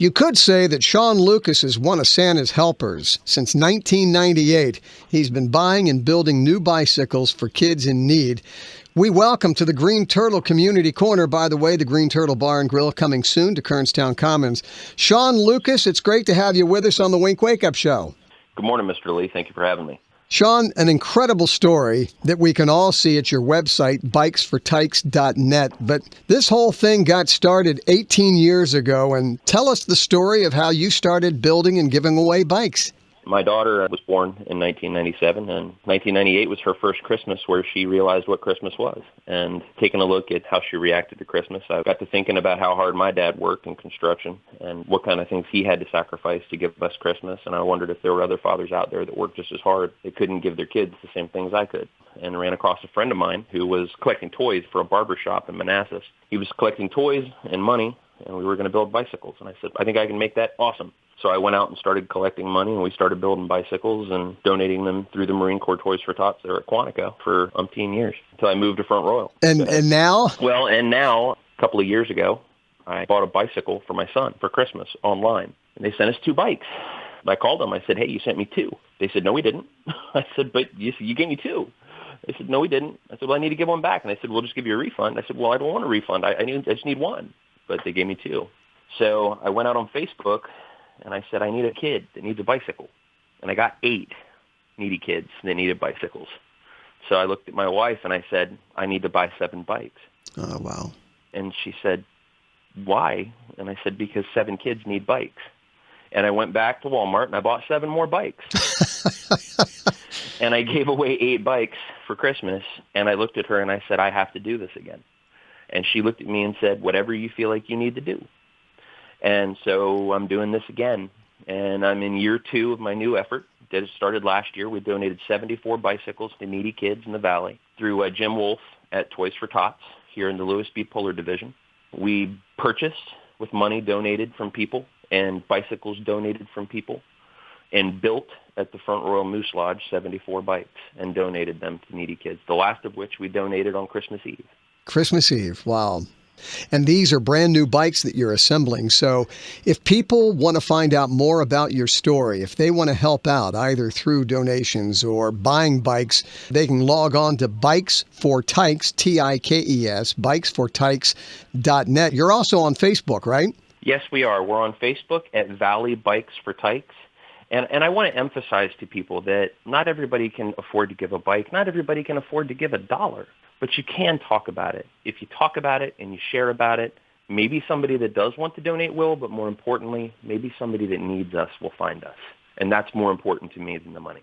You could say that Sean Lucas is one of Santa's helpers. Since 1998, he's been buying and building new bicycles for kids in need. We welcome to the Green Turtle Community Corner, by the way, the Green Turtle Bar and Grill coming soon to Kernstown Commons. Sean Lucas, it's great to have you with us on the WINC Wake Up Show. Good morning, Mr. Lee. Thank you for having me. Sean, an incredible story that we can all see at your website, bikesfortikes.net. But this whole thing got started 18 years ago. And tell us the story of how you started building and giving away bikes. My daughter was born in 1997, and 1998 was her first Christmas where she realized what Christmas was. And taking a look at how she reacted to Christmas, I got to thinking about how hard my dad worked in construction and what kind of things he had to sacrifice to give us Christmas. And I wondered if there were other fathers out there that worked just as hard. They couldn't give their kids the same things I could. And ran across a friend of mine who was collecting toys for a barber shop in Manassas. He was collecting toys and money, and we were going to build bicycles. And I said, I think I can make that awesome. So I went out and started collecting money, and we started building bicycles and donating them through the Marine Corps Toys for Tots there at Quantico for umpteen years until I moved to Front Royal. And now? Well, and now, a couple of years ago, I bought a bicycle for my son for Christmas online, and they sent us 2 bikes. I called them. I said, hey, you sent me 2. They said, no, we didn't. I said, but you gave me 2. They said, no, we didn't. I said, well, I need to give one back. And they said, we'll just give you a refund. I said, well, I don't want a refund. I just need one. But they gave me 2. So I went out on Facebook, and I said, I need a kid that needs a bicycle. And I got 8 needy kids that needed bicycles. So I looked at my wife, and I said, I need to buy 7 bikes. Oh, wow. And she said, why? And I said, because 7 kids need bikes. And I went back to Walmart, and I bought 7 more bikes. And I gave away 8 bikes for Christmas. And I looked at her, and I said, I have to do this again. And she looked at me and said, whatever you feel like you need to do. And so I'm doing this again, and I'm in year 2 of my new effort. It started last year. We donated 74 bicycles to needy kids in the Valley through Jim Wolf at Toys for Tots here in the Lewis B. Puller Division. We purchased with money donated from people and bicycles donated from people and built at the Front Royal Moose Lodge 74 bikes and donated them to needy kids, the last of which we donated on Christmas Eve. Christmas Eve, wow. And these are brand new bikes that you're assembling. So if people want to find out more about your story, if they want to help out either through donations or buying bikes, they can log on to bikesfortikes, Tikes, bikesfortikes.net. You're also on Facebook, right? Yes, we are. We're on Facebook at Valley Bikes for Tikes. And I want to emphasize to people that not everybody can afford to give a bike. Not everybody can afford to give $1. But you can talk about it. If you talk about it and you share about it, maybe somebody that does want to donate will, but more importantly, maybe somebody that needs us will find us. And that's more important to me than the money.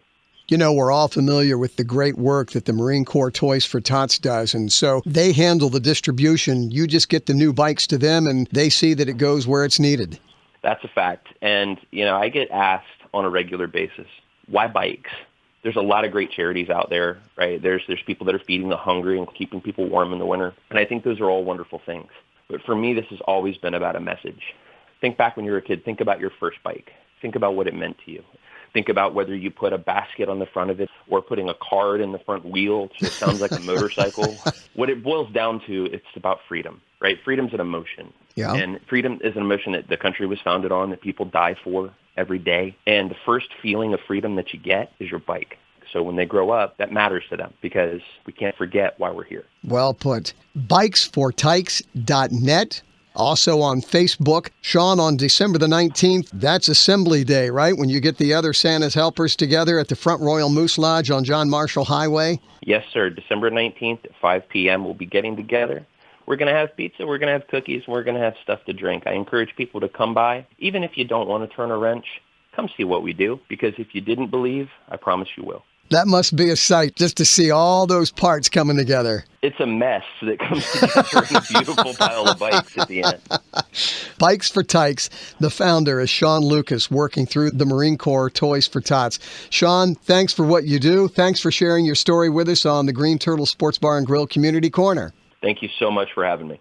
You know, we're all familiar with the great work that the Marine Corps Toys for Tots does. And so they handle the distribution. You just get the new bikes to them, and they see that it goes where it's needed. That's a fact. And, I get asked on a regular basis, why bikes? There's a lot of great charities out there, right? There's people that are feeding the hungry and keeping people warm in the winter. And I think those are all wonderful things. But for me, this has always been about a message. Think back when you were a kid. Think about your first bike. Think about what it meant to you. Think about whether you put a basket on the front of it or putting a card in the front wheel so it sounds like a motorcycle. What it boils down to, it's about freedom, right? Freedom's an emotion. Yeah. And freedom is an emotion that the country was founded on, that people die for every day. And the first feeling of freedom that you get is your bike. So when they grow up, that matters to them because we can't forget why we're here. Well put. Bikesfortikes.net. Also on Facebook. Sean, on December the 19th, that's Assembly Day, right? When you get the other Santa's helpers together at the Front Royal Moose Lodge on John Marshall Highway? Yes, sir. December 19th at 5 p.m. we'll be getting together. We're going to have pizza, we're going to have cookies, and we're going to have stuff to drink. I encourage people to come by. Even if you don't want to turn a wrench, come see what we do, because if you didn't believe, I promise you will. That must be a sight just to see all those parts coming together. It's a mess that comes together in a beautiful pile of bikes at the end. Bikes for Tikes. The founder is Sean Lucas, working through the Marine Corps Toys for Tots. Sean, thanks for what you do. Thanks for sharing your story with us on the Green Turtle Sports Bar and Grill Community Corner. Thank you so much for having me.